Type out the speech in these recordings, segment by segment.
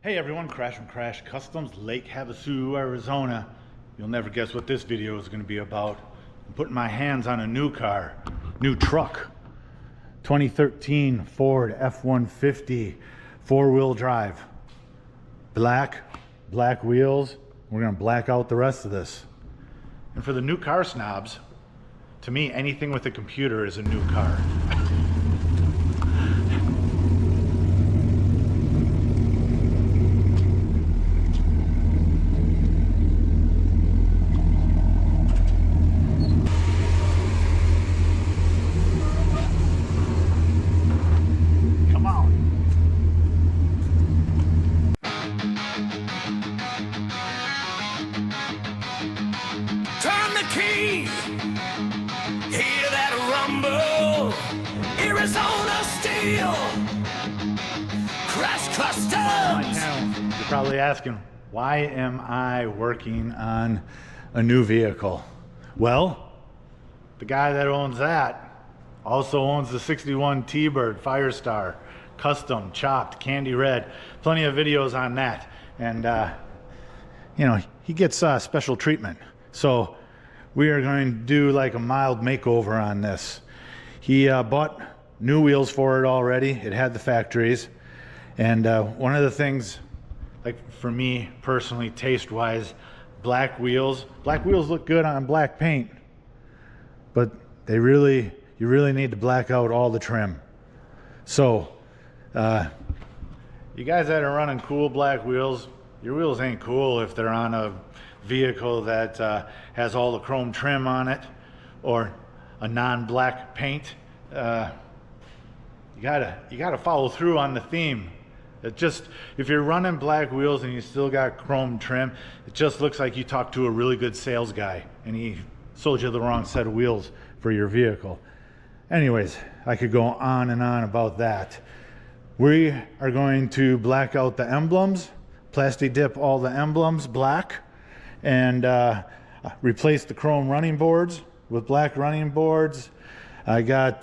Hey everyone, Crash from Crash Customs, Lake Havasu, Arizona. You'll never guess what this video is going to be about. I'm putting my hands on a new car, new truck. 2013 Ford F-150 four-wheel drive. Black wheels. We're going to black out the rest of this. And for the new car snobs, to me, anything with a computer is a new car. Hear that rumble, Arizona steel, Crash Customs. You're probably asking, why am I working on a new vehicle? Well, the guy that owns that also owns the 61 T-Bird Firestar, custom, chopped, candy red. Plenty of videos on that. And, you know, he gets special treatment. So we are going to do like a mild makeover on this. He bought new wheels for it already. It had the factories. And one of the things, like for me personally, taste-wise, black wheels look good on black paint, but you really need to black out all the trim. So you guys that are running cool black wheels, your wheels ain't cool if they're on a vehicle that has all the chrome trim on it or a non-black paint. You gotta follow through on the theme. It just, if you're running black wheels and you still got chrome trim, it just looks like you talked to a really good sales guy and he sold you the wrong set of wheels for your vehicle. Anyways, I could go on and on about that. We are going to black out the emblems, Plasti dip all the emblems black, and replace the chrome running boards with black running boards. I got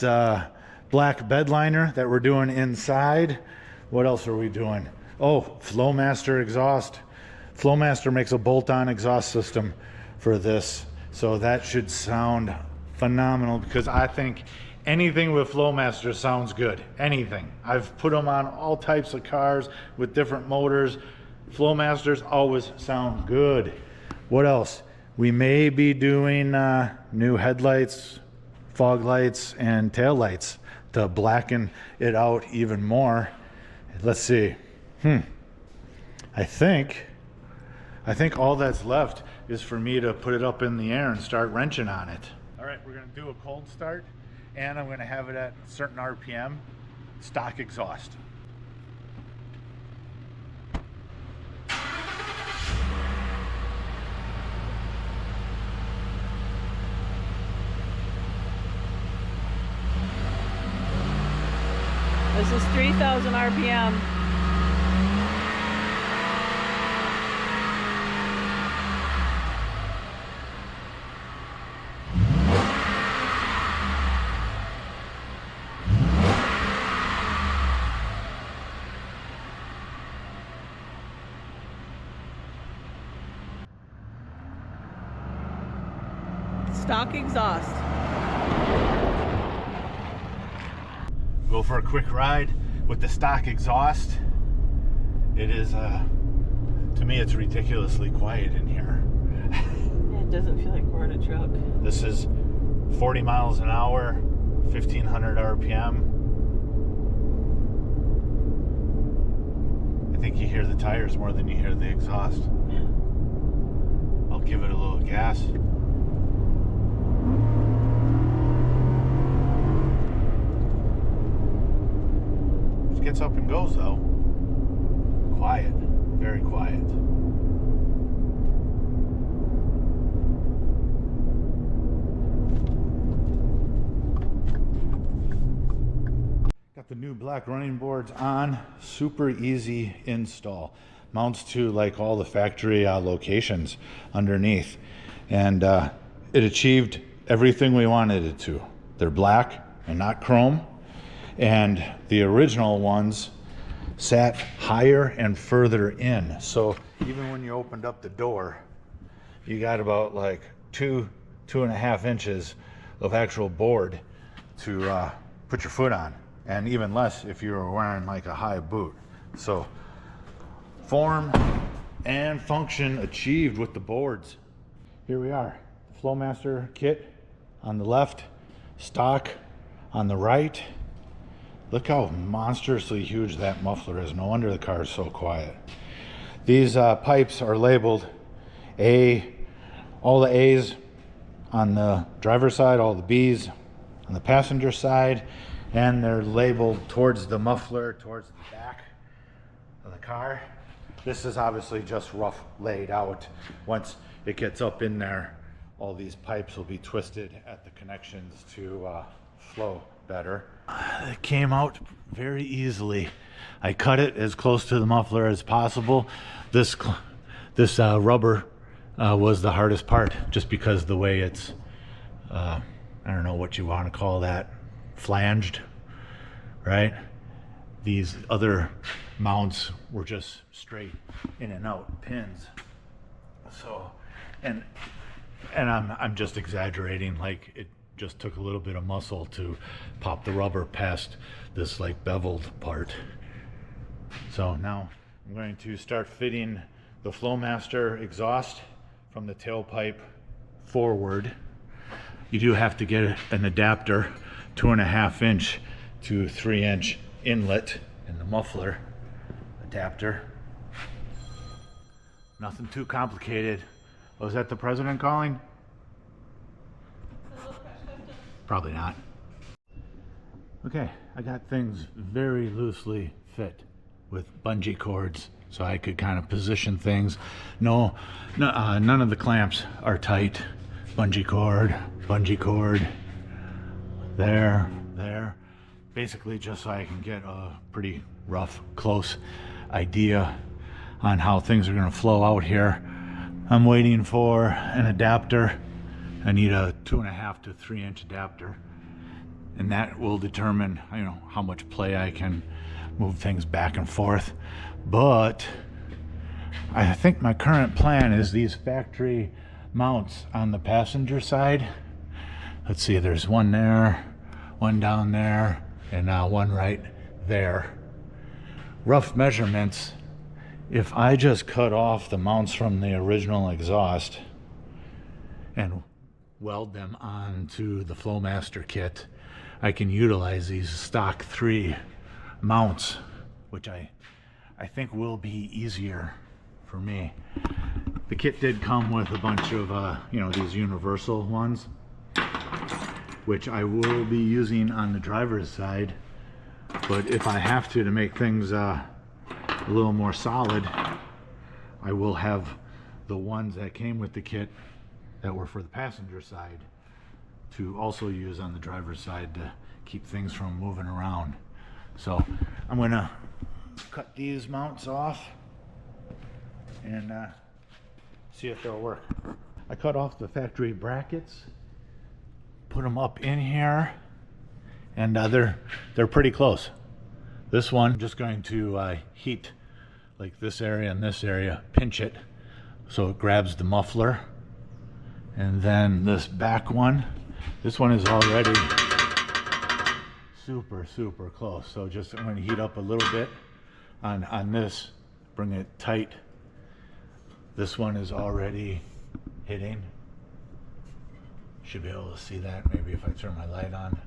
black bedliner that we're doing inside. What else are we doing? Oh, Flowmaster exhaust. Flowmaster makes a bolt-on exhaust system for this, so that should sound phenomenal because I think anything with Flowmaster sounds good. Anything. I've put them on all types of cars with different motors. Flowmasters always sound good. What else? We may be doing new headlights, fog lights, and tail lights to blacken it out even more. Let's see. I think all that's left is for me to put it up in the air and start wrenching on it. All right, we're gonna do a cold start, and I'm gonna have it at a certain RPM, stock exhaust. This is 3,000 RPM. Stock exhaust. Go for a quick ride with the stock exhaust. It is, to me, it's ridiculously quiet in here. It doesn't feel like we're in a truck. This is 40 miles an hour, 1,500 RPM. I think you hear the tires more than you hear the exhaust. I'll give it a little gas. Gets up and goes though. Quiet, very quiet. Got the new black running boards on, super easy install. Mounts to like all the factory locations underneath. And it achieved everything we wanted it to. They're black and not chrome. And the original ones sat higher and further in. So even when you opened up the door, you got about like 2.5 inches of actual board to put your foot on, and even less if you were wearing like a high boot. So form and function achieved with the boards. Here we are, Flowmaster kit on the left, stock on the right. Look how monstrously huge that muffler is. No wonder the car is so quiet. These pipes are labeled A, all the A's on the driver's side, all the B's on the passenger side, and they're labeled towards the muffler, towards the back of the car. This is obviously just rough laid out. Once it gets up in there, all these pipes will be twisted at the connections to flow better. It came out very easily. I cut it as close to the muffler as possible. This rubber was the hardest part, just because the way it's, I don't know what you want to call that, flanged, right? These other mounts were just straight in and out pins. So, and I'm just exaggerating, like it just took a little bit of muscle to pop the rubber past this like beveled part. So now I'm going to start fitting the Flowmaster exhaust from the tailpipe forward. You do have to get an adapter, 2.5 inch to 3 inch inlet in the muffler adapter. Nothing too complicated. Was that the president calling? Probably not. Okay, I got things very loosely fit with bungee cords, so I could kind of position things. None of the clamps are tight. Bungee cord, there. Basically just so I can get a pretty rough, close idea on how things are gonna flow out here. I'm waiting for an adapter. I need a 2.5 to 3 inch adapter, and that will determine, you know, how much play I can move things back and forth. But I think my current plan is these factory mounts on the passenger side. Let's see, there's one there, one down there, and one right there. Rough measurements, if I just cut off the mounts from the original exhaust and weld them onto the Flowmaster kit, I can utilize these stock 3 mounts, which I think will be easier for me. The kit did come with a bunch of you know, these universal ones, which I will be using on the driver's side. But if I have to make things a little more solid, I will have the ones that came with the kit that were for the passenger side to also use on the driver's side to keep things from moving around. So I'm gonna cut these mounts off and see if they'll work. I cut off the factory brackets, put them up in here, and they're pretty close. This one, I'm just going to heat like this area and this area, pinch it so it grabs the muffler. And then this back one, this one is already super close. So just I'm going to heat up a little bit on this, bring it tight. This one is already hitting. Should be able to see that. Maybe if I turn my light on,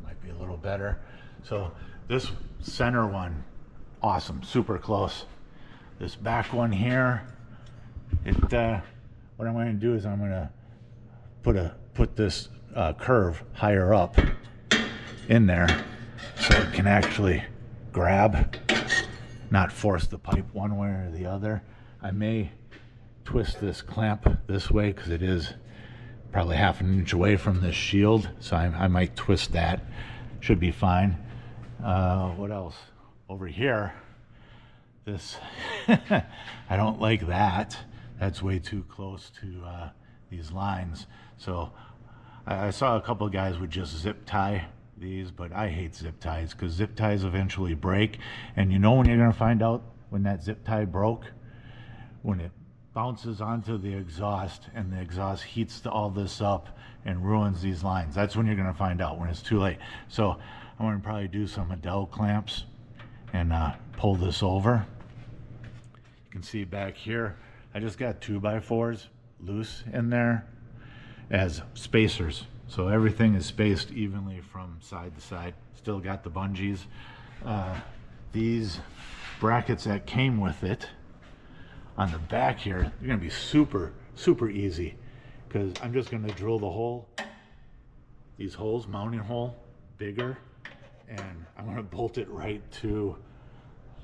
might be a little better. So this center one, awesome, super close. This back one here, what I'm going to do is I'm going to put this curve higher up in there so it can actually grab, not force the pipe one way or the other. I may twist this clamp this way because it is probably 1/2 inch away from this shield, so I might twist that. Should be fine. What else? Over here, this I don't like that. That's way too close to these lines. So I saw a couple of guys would just zip tie these, but I hate zip ties because zip ties eventually break. And you know when you're going to find out when that zip tie broke? When it bounces onto the exhaust and the exhaust heats all this up and ruins these lines. That's when you're going to find out, when it's too late. So I'm going to probably do some Adele clamps and pull this over. You can see back here, I just got 2x4s loose in there as spacers. So everything is spaced evenly from side to side. Still got the bungees. These brackets that came with it on the back here, they're gonna be super easy, because I'm just gonna drill the hole, these holes, mounting hole, bigger, and I'm gonna bolt it right to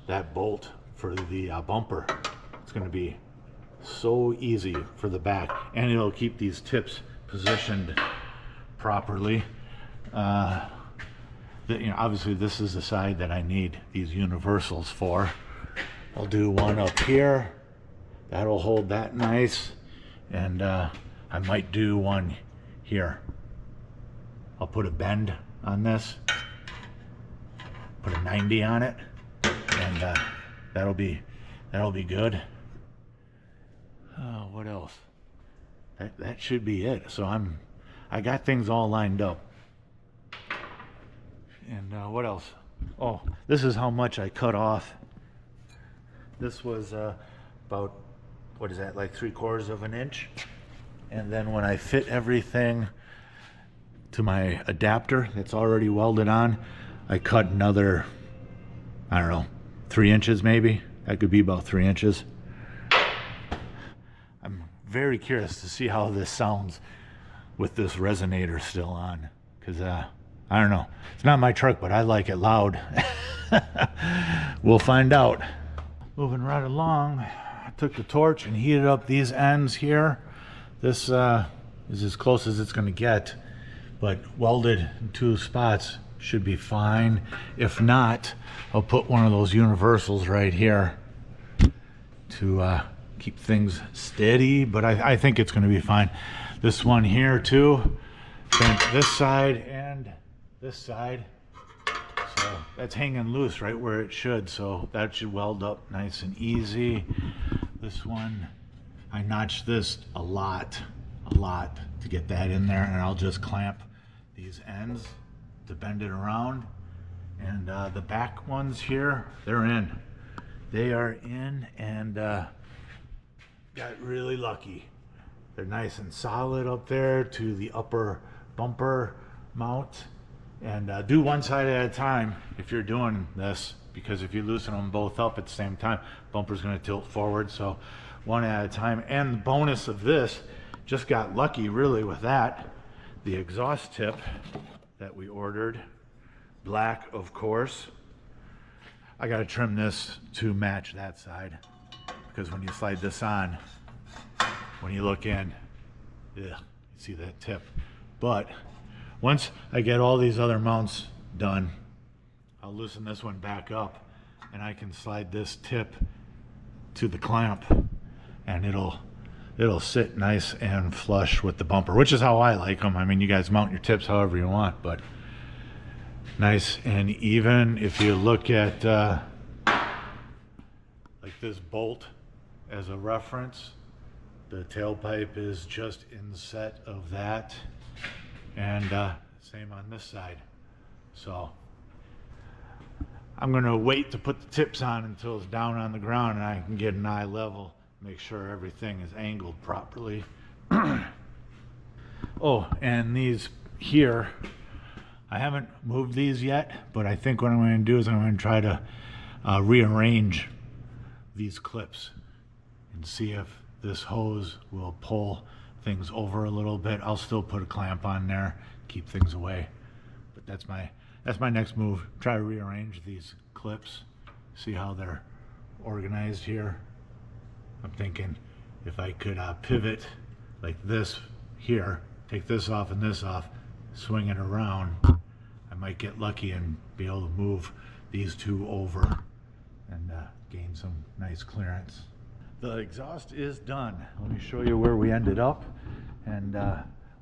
that bolt for the bumper. It's gonna be so easy for the back, and it'll keep these tips positioned properly. Obviously this is the side that I need these universals for. I'll do one up here. That'll hold that nice, and I might do one here. I'll put a bend on this, put a 90 on it, and that'll be good. What else? That should be it. So I got things all lined up. And what else? Oh, this is how much I cut off. This was about, what is that, like 3/4 of an inch. And then when I fit everything to my adapter that's already welded on, I cut another, I don't know, 3 inches maybe. That could be about 3 inches. I'm very curious to see how this sounds with this resonator still on, because I don't know, it's not my truck, but I like it loud. We'll find out. Moving right along, I took the torch and heated up these ends here. This is as close as it's going to get, but welded in 2 spots should be fine. If not, I'll put one of those universals right here to keep things steady, but I think it's going to be fine. This one here too, this side and this side, so that's hanging loose right where it should, so that should weld up nice and easy. This one, I notched this a lot to get that in there, and I'll just clamp these ends to bend it around. And the back ones here, they're in. They are in, and got really lucky. They're nice and solid up there to the upper bumper mount. And do one side at a time if you're doing this, because if you loosen them both up at the same time, bumper's going to tilt forward. So one at a time. And the bonus of this, just got lucky really with that. The exhaust tip that we ordered, black of course. I got to trim this to match that side, because when you slide this on, when you look in, you see that tip. But once I get all these other mounts done, I'll loosen this one back up, and I can slide this tip to the clamp, and it'll sit nice and flush with the bumper, which is how I like them. I mean, you guys mount your tips however you want, but nice and even. If you look at like this bolt as a reference, the tailpipe is just inset of that, and same on this side. So I'm gonna wait to put the tips on until it's down on the ground and I can get an eye level, make sure everything is angled properly. Oh, and these here, I haven't moved these yet, but I think what I'm going to do is I'm going to try to rearrange these clips and see if this hose will pull things over a little bit. I'll still put a clamp on there, keep things away, but that's my next move. Try to rearrange these clips, see how they're organized here. I'm thinking if I could pivot like this here, take this off and this off, swing it around, I might get lucky and be able to move these two over and gain some nice clearance. The exhaust is done. Let me show you where we ended up and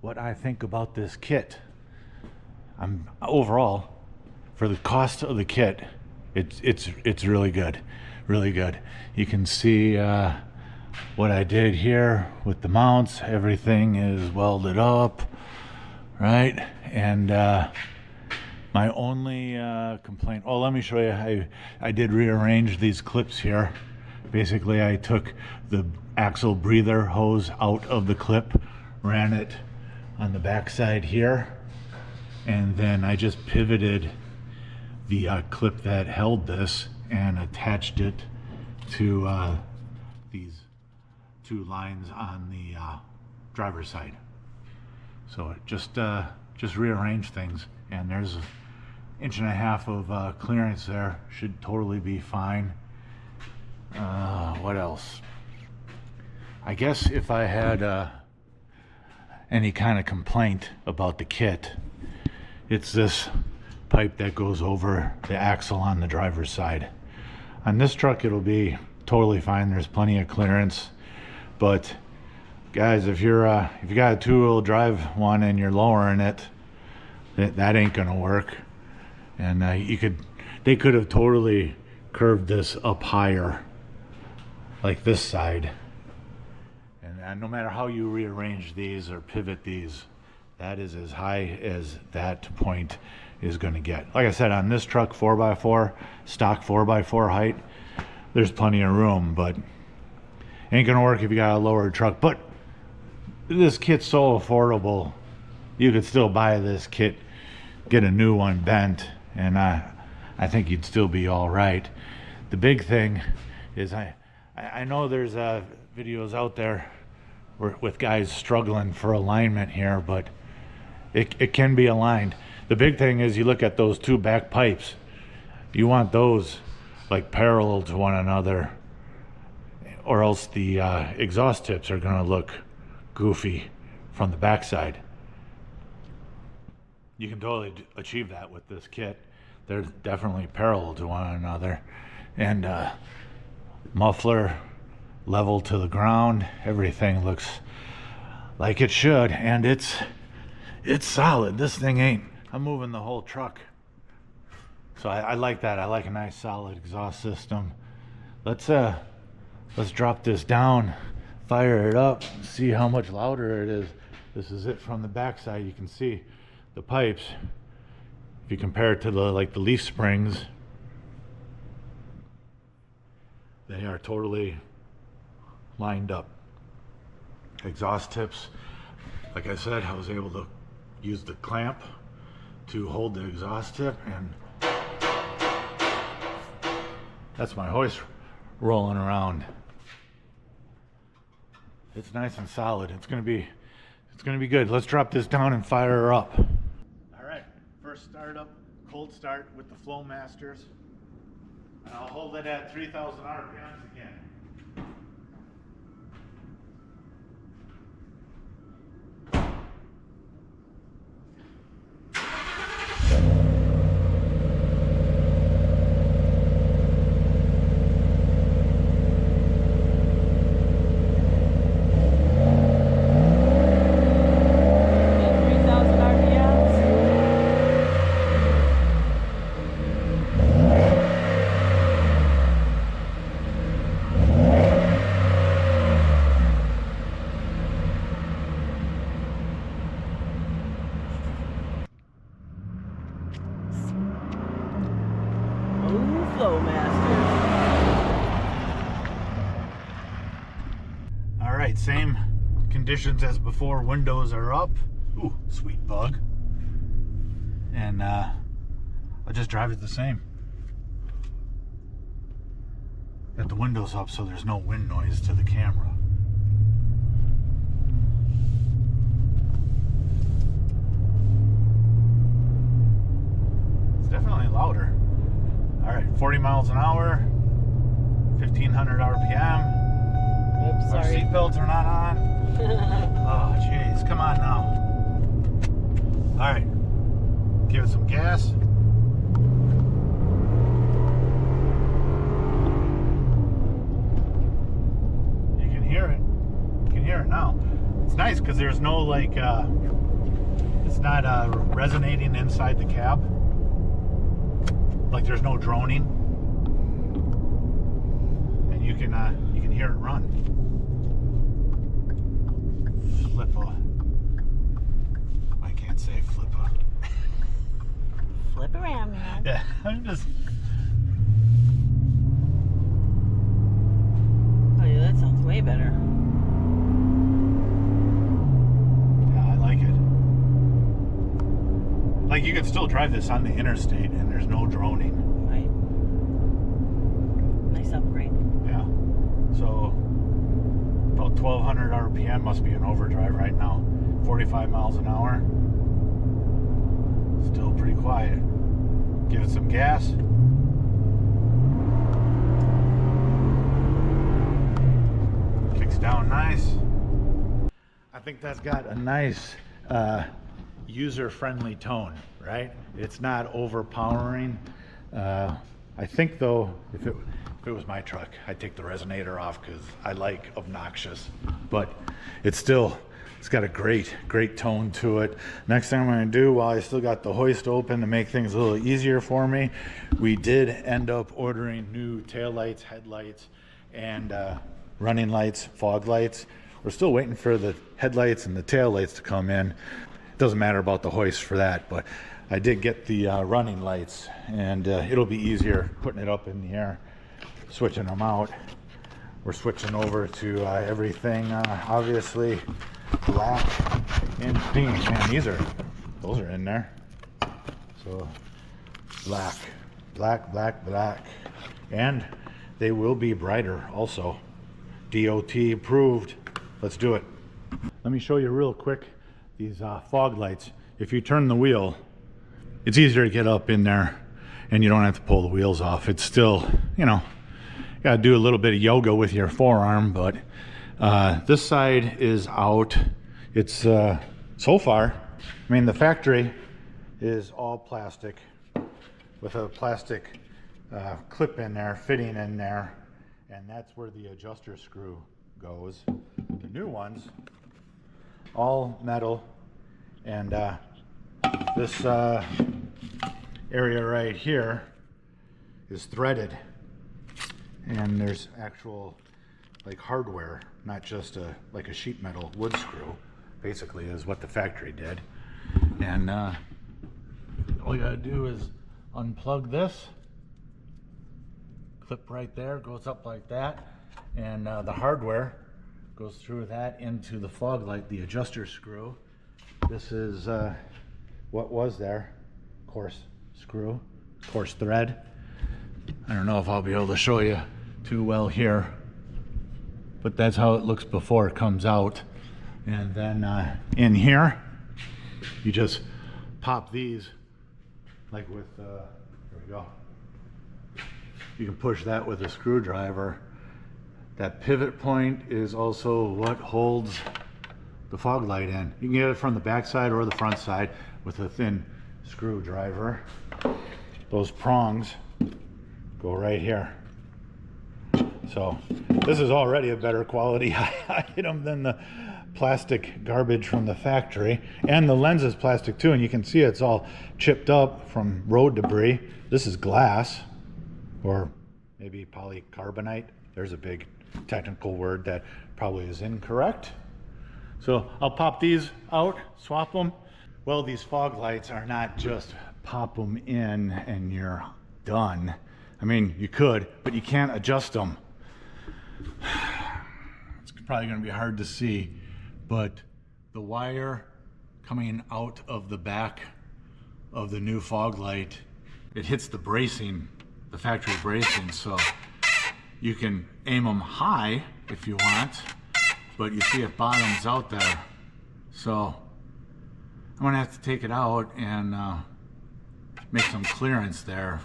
what I think about this kit. overall, for the cost of the kit, it's really good, really good. You can see what I did here with the mounts. Everything is welded up, right? And my only complaint, oh, let me show you. I did rearrange these clips here. Basically, I took the axle breather hose out of the clip, ran it on the back side here, and then I just pivoted the clip that held this and attached it to these two lines on the driver's side. So it just rearranged things, and there's an 1.5 inches of clearance there. Should totally be fine. What else? I guess if I had any kind of complaint about the kit, it's this pipe that goes over the axle on the driver's side. On this truck it'll be totally fine. There's plenty of clearance. But guys, if you got a two-wheel drive one and you're lowering it, that ain't gonna work. And they could have totally curved this up higher, like this side. And no matter how you rearrange these or pivot these, that is as high as that point is going to get. Like I said, on this truck, 4x4, stock 4x4 height, there's plenty of room, but ain't going to work if you got a lower truck. But this kit's so affordable, you could still buy this kit, get a new one bent, and I think you'd still be all right. The big thing is I know there's videos out there with guys struggling for alignment here, but it can be aligned. The big thing is you look at those two back pipes. You want those like parallel to one another, or else the exhaust tips are going to look goofy from the backside. You can totally achieve that with this kit. They're definitely parallel to one another, and muffler level to the ground. Everything looks like it should, and it's solid. This thing ain't. I'm moving the whole truck, so I like that. I like a nice solid exhaust system. Let's drop this down, fire it up, see how much louder it is. This is it from the backside. You can see the pipes. If you compare it to the leaf springs, they are totally lined up. Exhaust tips, like I said, I was able to use the clamp to hold the exhaust tip, and that's my hoist rolling around. It's nice and solid. It's gonna be good. Let's drop this down and fire her up. All right, first start up, cold start with the Flowmasters, and I'll hold it at 3,000 RPMs again. Flowmaster. All right, same conditions as before. Windows are up. Ooh, sweet bug. And I'll just drive it the same. Got the windows up so there's no wind noise to the camera. It's definitely louder. All right, 40 miles an hour, 1,500 RPM. Oops, Our sorry. seatbelts are not on. Oh, jeez, come on now. All right, give it some gas. You can hear it. You can hear it now. It's nice because there's no It's not resonating inside the cab. Like there's no droning. And you can hear it run. Flippa. I can't say Flippa. Flip around, man. Yeah, I'm just... Oh, yeah, that sounds way better. Yeah, I like it. Like you can still drive this on the interstate and there's no droning. Right. Nice upgrade. Yeah. So about 1200 RPM must be in overdrive right now. 45 miles an hour. Still pretty quiet. Give it some gas. Kicks down nice. I think that's got a nice user-friendly tone, right? It's not overpowering. I think though, if it was my truck, I'd take the resonator off because I like obnoxious, but it's got a great tone to it. Next thing I'm going to do, while I still got the hoist open to make things a little easier for me, we did end up ordering new taillights, headlights, and running lights, fog lights. We're still waiting for the headlights and the taillights to come in. It doesn't matter about the hoist for that, but I did get the running lights, and it'll be easier putting it up in the air, switching them out. We're switching over to everything, obviously, black and pink. Man, those are in there. So black, and they will be brighter also. DOT approved. Let's do it. Let me show you real quick these fog lights. If you turn the wheel, it's easier to get up in there and you don't have to pull the wheels off. It's still, you gotta do a little bit of yoga with your forearm, but this side is out. It's so far, I mean, the factory is all plastic with a plastic clip in there, fitting in there, and that's where the adjuster screw goes. The new ones, all metal, and this area right here is threaded, and there's actual like hardware, not just like a sheet metal wood screw. Basically is what the factory did. And all you gotta do is unplug this, clip right there, goes up like that, and the hardware goes through that into the fog light, the adjuster screw. This is what was there, coarse screw, coarse thread. I don't know if I'll be able to show you too well here, but that's how it looks before it comes out. And then in here, you just pop these, like with, there we go. You can push that with a screwdriver. That pivot point is also what holds the fog light in. You can get it from the back side or the front side with a thin screwdriver. Those prongs go right here. So this is already a better quality item than the plastic garbage from the factory, and the lens is plastic too, and you can see it's all chipped up from road debris. This is glass, or maybe polycarbonate. There's a big technical word that probably is incorrect. So I'll pop these out, swap them. Well, these fog lights are not just pop them in and you're done. I mean, you could, but you can't adjust them. It's probably going to be hard to see, but the wire coming out of the back of the new fog light, it hits the bracing, the factory bracing, so you can aim them high if you want, but you see it bottoms out there. So I'm gonna have to take it out and make some clearance there.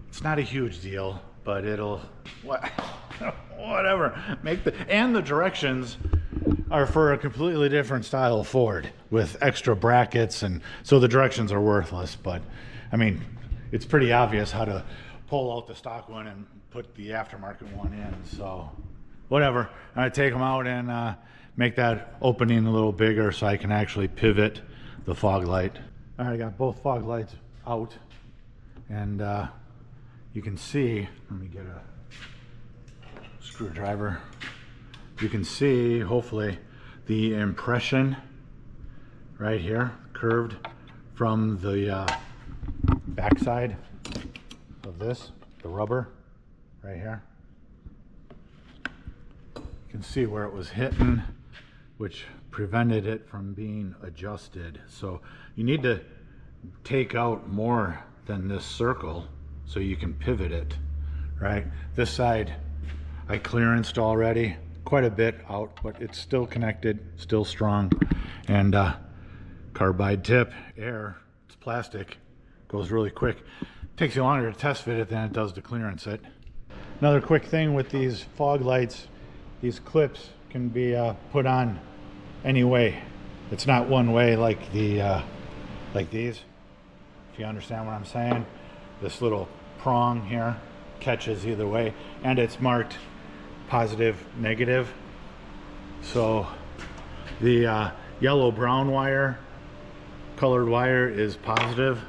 It's not a huge deal, but it'll, whatever, and the directions are for a completely different style Ford with extra brackets, and so the directions are worthless, but I mean, it's pretty obvious how to pull out the stock one and put the aftermarket one in, so whatever. I take them out and make that opening a little bigger so I can actually pivot the fog light. All right, I got both fog lights out, and you can see, let me get a screwdriver. You can see, hopefully, the impression right here, curved from the backside of this, the rubber right here. You can see where it was hitting, which prevented it from being adjusted. So you need to take out more than this circle so you can pivot it, right? This side I clearanced already, quite a bit out, but it's still connected, still strong. And carbide tip, air, it's plastic, goes really quick. Takes you longer to test fit it than it does to clearance it. Another quick thing with these fog lights, these clips can be put on any way. It's not one way like the like these, if you understand what I'm saying. This little prong here catches either way, and it's marked positive, negative. So the yellow brown wire, colored wire is positive,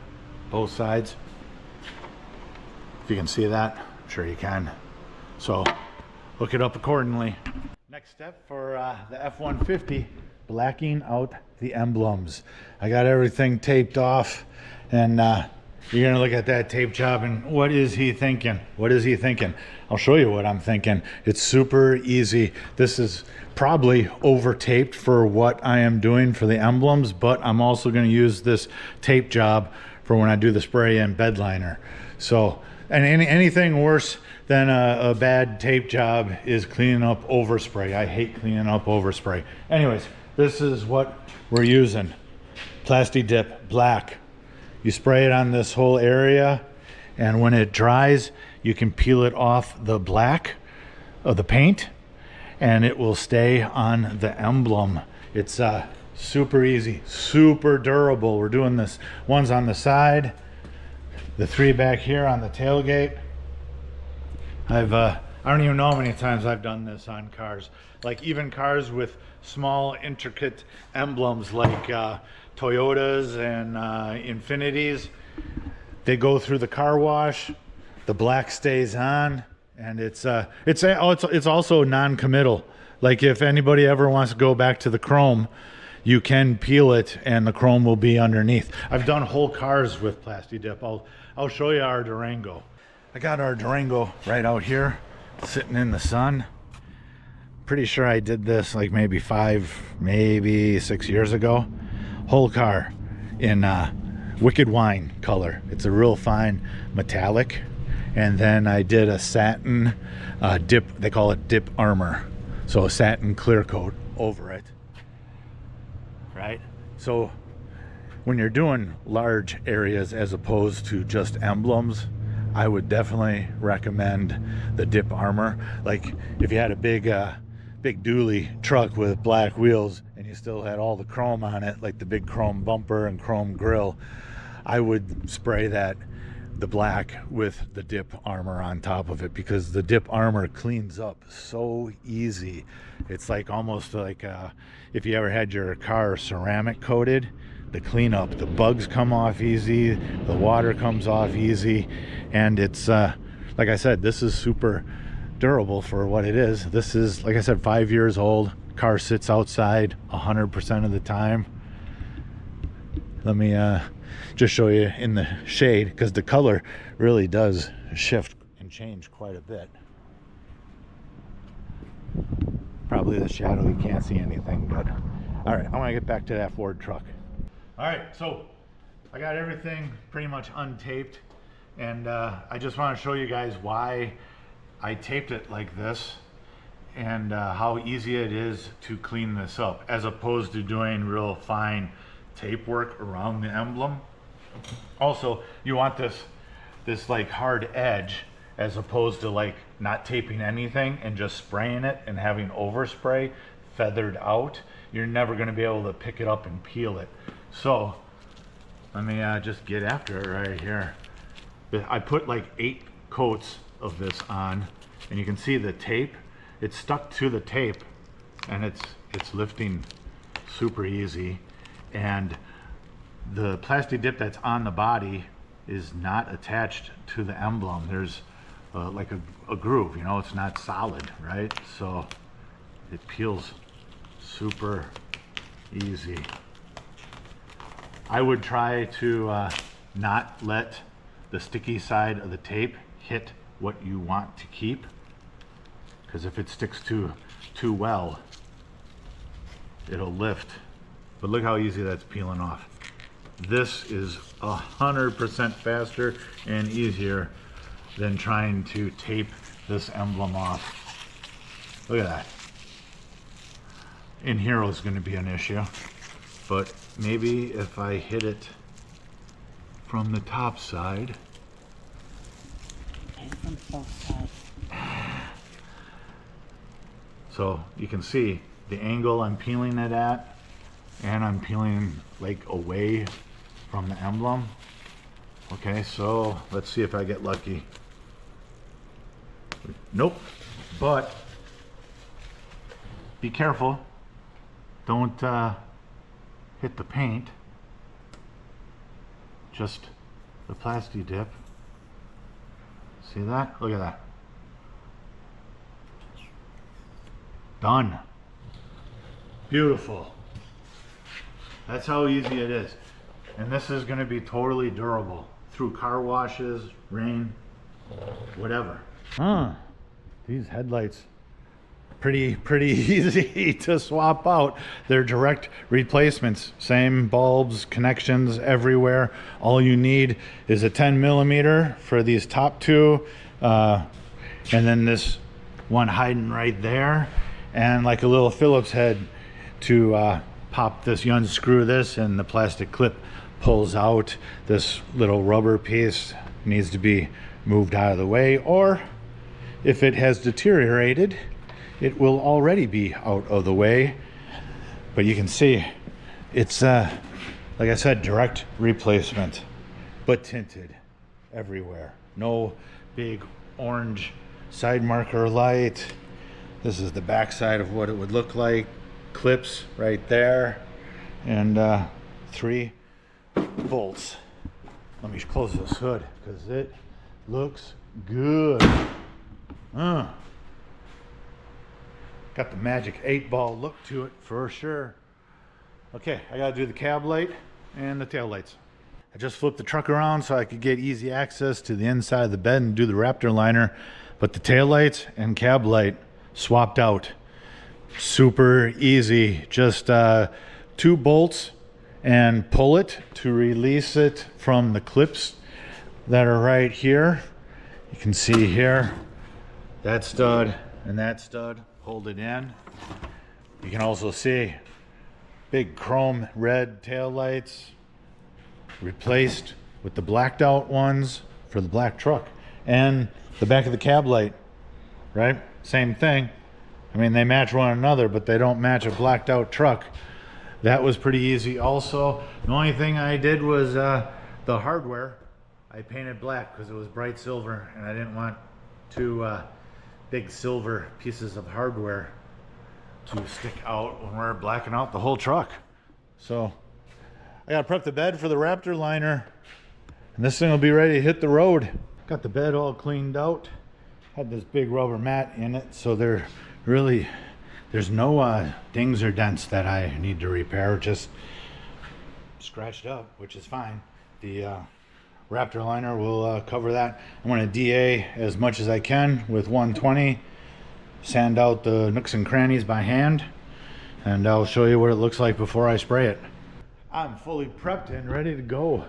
both sides. If you can see that, I'm sure you can. So look it up accordingly. Next step for the F-150, blacking out the emblems. I got everything taped off, and you're gonna look at that tape job and what is he thinking? What is he thinking? I'll show you what I'm thinking. It's super easy. This is probably over taped for what I am doing for the emblems, but I'm also gonna use this tape job for when I do the spray and bed liner. So, and anything worse than a bad tape job is cleaning up overspray. I hate cleaning up overspray. Anyways, this is what we're using. Plasti dip, black. You spray it on this whole area, and when it dries, you can peel it off the black of the paint, and it will stay on the emblem. It's super easy, super durable. We're doing this. One's on the side, the 3 back here on the tailgate. I don't even know how many times I've done this on cars. Like even cars with small intricate emblems like Toyotas and Infinities, they go through the car wash, the black stays on, and it's also non-committal. Like if anybody ever wants to go back to the chrome, you can peel it and the chrome will be underneath. I've done whole cars with Plasti dip. I'll show you our Durango. I got our Durango right out here, sitting in the sun. Pretty sure I did this like maybe 5, maybe 6 years ago. Whole car in wicked wine color. It's a real fine metallic. And then I did a satin dip, they call it dip armor. So a satin clear coat over it, right? So when you're doing large areas as opposed to just emblems, I would definitely recommend the dip armor. Like if you had a big dually truck with black wheels and you still had all the chrome on it, like the big chrome bumper and chrome grill, I would spray the black with the dip armor on top of it, because the dip armor cleans up so easy. It's like almost like if you ever had your car ceramic coated, the cleanup, the bugs come off easy, the water comes off easy, and it's like I said, this is super durable for what it is. This is, like I said, 5 years old. Car sits outside 100% of the time. Let me just show you in the shade, because the color really does shift and change quite a bit. Probably the shadow, you can't see anything, but all right, I want to get back to that Ford truck. All right, so I got everything pretty much untaped, and I just want to show you guys why I taped it like this, and how easy it is to clean this up as opposed to doing real fine tape work around the emblem. Also, you want this like hard edge as opposed to like not taping anything and just spraying it and having overspray feathered out. You're never going to be able to pick it up and peel it. So let me just get after it right here. I put like 8 coats of this on, and you can see the tape it's stuck to the tape, and it's lifting super easy. And the Plasti dip that's on the body is not attached to the emblem. There's like a groove, you know, it's not solid, right? So it peels super easy. I would try to not let the sticky side of the tape hit what you want to keep, because if it sticks too well, it'll lift. But look how easy that's peeling off. This is 100% faster and easier than trying to tape this emblem off. Look at that. In here is going to be an issue, but maybe if I hit it from the top side. And from both sides. So you can see the angle I'm peeling it at, and I'm peeling like away from the emblem. Okay, so let's see if I get lucky. Nope, but be careful. Don't hit the paint, just the Plasti dip. See that? Look at that. Done. Beautiful. That's how easy it is. And this is going to be totally durable through car washes, rain, whatever. These headlights, pretty easy to swap out. They're direct replacements. Same bulbs, connections everywhere. All you need is a 10mm for these top two, and then this one hiding right there, and like a little Phillips head to pop this. You unscrew this and the plastic clip pulls out. This little rubber piece needs to be moved out of the way, or if it has deteriorated, it will already be out of the way. But you can see it's like I said, direct replacement, but tinted everywhere. No big orange side marker light. This is the back side of what it would look like. Clips right there, and 3 bolts. Let me close this hood because it looks good. Got the magic 8-ball look to it for sure. Okay, I gotta do the cab light and the tail lights. I just flipped the truck around so I could get easy access to the inside of the bed and do the Raptor liner, but the tail lights and cab light swapped out. Super easy. Just 2 bolts and pull it to release it from the clips that are right here. You can see here that stud and that stud hold it in. You can also see big chrome red tail lights replaced with the blacked out ones for the black truck, and the back of the cab light, right? Same thing. I mean, they match one another, but they don't match a blacked out truck. That was pretty easy also. The only thing I did was the hardware. I painted black because it was bright silver, and I didn't want 2 big silver pieces of hardware to stick out when we're blacking out the whole truck. So I gotta prep the bed for the Raptor liner, and this thing will be ready to hit the road. Got the bed all cleaned out. Had this big rubber mat in it, so there's no dings or dents that I need to repair. Just scratched up, which is fine. The Raptor liner will cover that. I'm going to DA as much as I can with 120, sand out the nooks and crannies by hand, and I'll show you what it looks like before I spray it. I'm fully prepped and ready to go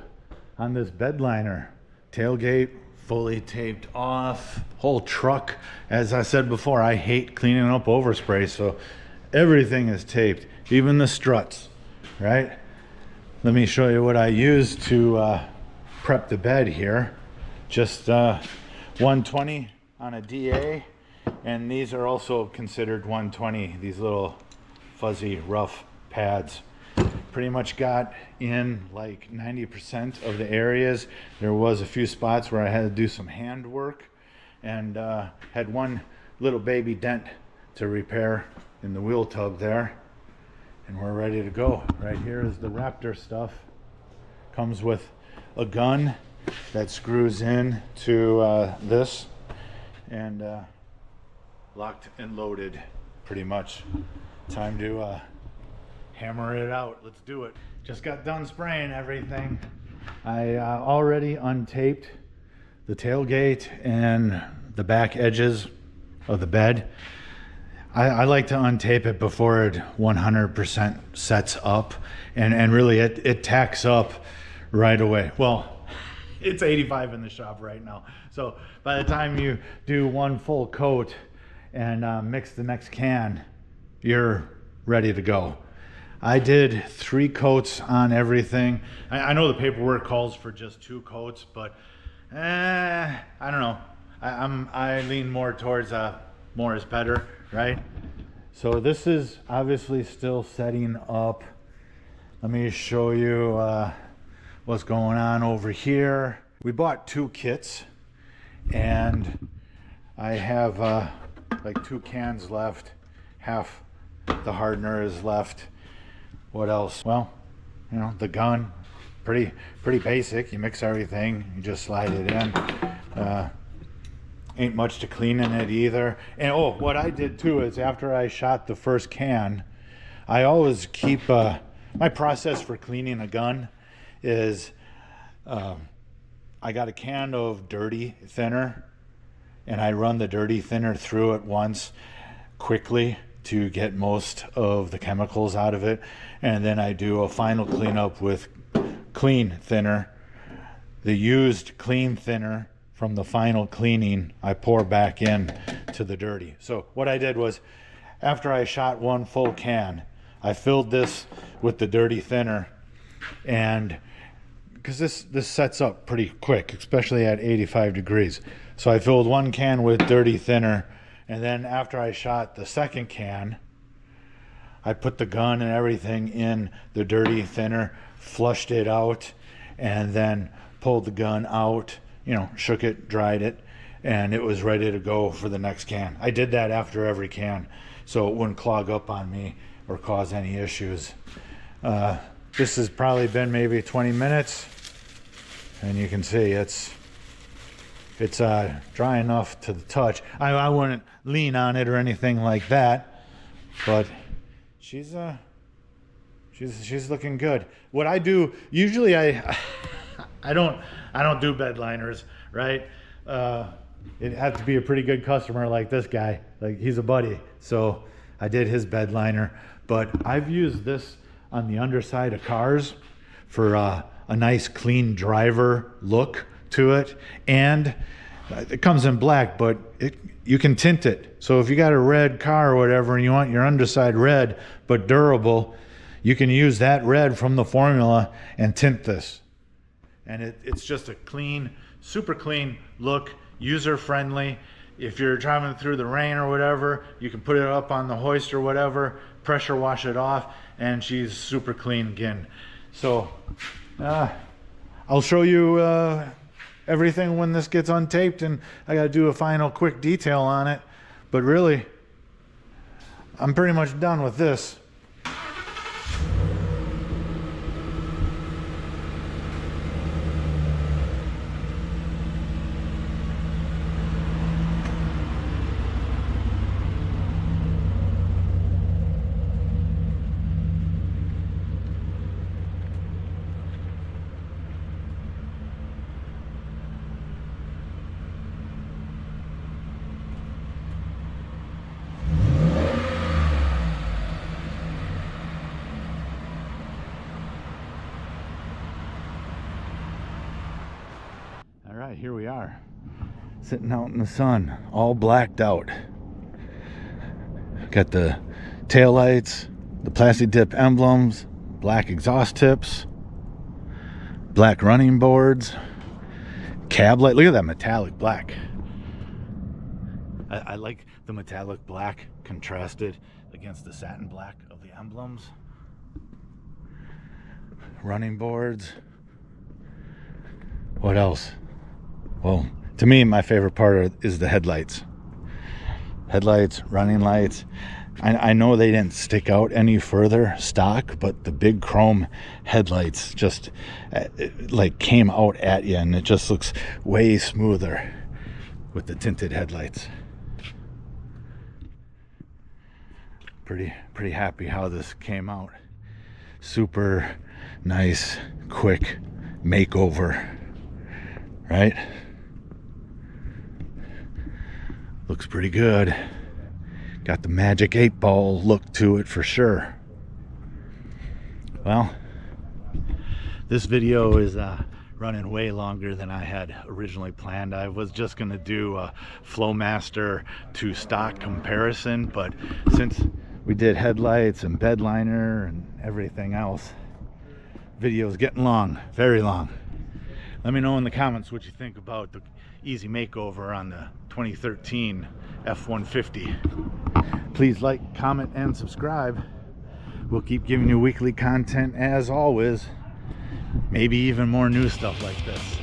on this bed liner. Tailgate fully taped off, whole truck. As I said before, I hate cleaning up overspray, so everything is taped, even the struts, right? Let me show you what I use to prep the bed here. Just 120 on a DA, and these are also considered 120, these little fuzzy rough pads. Pretty much got in like 90% of the areas. There was a few spots where I had to do some hand work, and had one little baby dent to repair in the wheel tub there, and we're ready to go. Right here is the Raptor stuff. Comes with a gun that screws in to this, and locked and loaded pretty much. Time to hammer it out. Let's do it. Just got done spraying everything. I already untaped the tailgate and the back edges of the bed. I like to untape it before it 100% sets up, and really it tacks up right away. Well, it's 85 in the shop right now, so by the time you do one full coat and mix the next can, you're ready to go. I did 3 coats on everything. I know the paperwork calls for just 2 coats, but I don't know. I lean more towards more is better, right? So this is obviously still setting up. Let me show you what's going on over here. We bought 2 kits, and I have like 2 cans left. Half the hardener is left. What else? Well, you know, the gun, pretty basic. You mix everything, you just slide it in. Ain't much to clean in it either. And oh, what I did too is after I shot the first can, I always keep my process for cleaning a gun is I got a can of dirty thinner, and I run the dirty thinner through it once quickly to get most of the chemicals out of it, and then I do a final cleanup with clean thinner. The used clean thinner from the final cleaning I pour back in to the dirty. So what I did was, after I shot one full can, I filled this with the dirty thinner, and because this sets up pretty quick, especially at 85 degrees. So I filled one can with dirty thinner, and then after I shot the second can, I put the gun and everything in the dirty thinner, flushed it out, and then pulled the gun out, you know, shook it, dried it, and it was ready to go for the next can. I did that after every can, so it wouldn't clog up on me or cause any issues. This has probably been maybe 20 minutes, and you can see it's dry enough to the touch. I wouldn't lean on it or anything like that, but she's looking good. What I do usually, I don't do bed liners, right? It had to be a pretty good customer like this guy. Like, he's a buddy, so I did his bed liner. But I've used this on the underside of cars for a nice clean driver look to it, and it comes in black, but you can tint it. So if you got a red car or whatever and you want your underside red but durable, you can use that red from the formula and tint this, and it's just a clean, super clean look, user friendly. If you're driving through the rain or whatever, you can put it up on the hoist or whatever, pressure wash it off, and she's super clean again. So I'll show you everything when this gets untaped, and I got to do a final quick detail on it. But really, I'm pretty much done with this. All right, here we are, sitting out in the sun, all blacked out. Got the taillights, the Plasti dip emblems, black exhaust tips, black running boards, cab light. Look at that metallic black. I like the metallic black contrasted against the satin black of the emblems. Running boards. What else? Well, to me, my favorite part is the headlights. headlights, running lights. I know they didn't stick out any further stock, but the big chrome headlights just like came out at you, and it just looks way smoother with the tinted headlights. Pretty happy how this came out. Super nice, quick makeover, right? Looks pretty good. Got the magic 8-ball look to it for sure. Well, this video is running way longer than I had originally planned. I was just gonna do a Flowmaster to stock comparison, but since we did headlights and bedliner and everything else, video's getting long, very long. Let me know in the comments what you think about the easy makeover on the 2013 F-150. Please like, comment, and subscribe. We'll keep giving you weekly content as always. Maybe even more new stuff like this.